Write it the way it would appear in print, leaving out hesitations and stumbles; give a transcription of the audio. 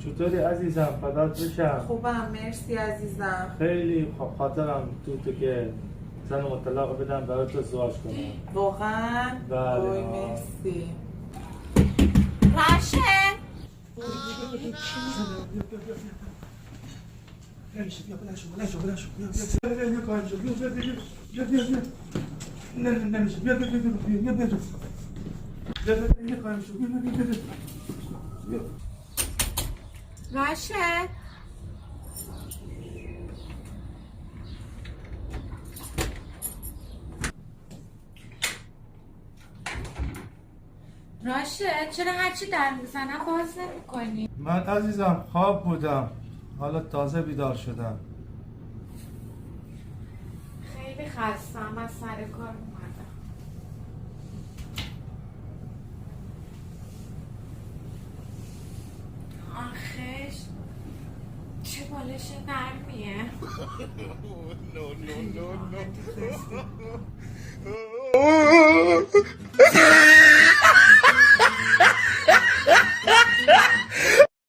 چطوری عزیزم؟ فدات بشم. خوبم مرسی عزیزم. خیلی خاطرم تو که زن مطلق بدم برای تو ازدواج کنم. واقعا؟ بله. وای مرسی. راشد راشد راشد چرا هرچی در میزنم باز نمی‌کنی؟ من عزیزم خواب بودم، حالا تازه بیدار شدم. خیلی خستم از سر کار اومدم. آخش چه بالش نرمیه. no.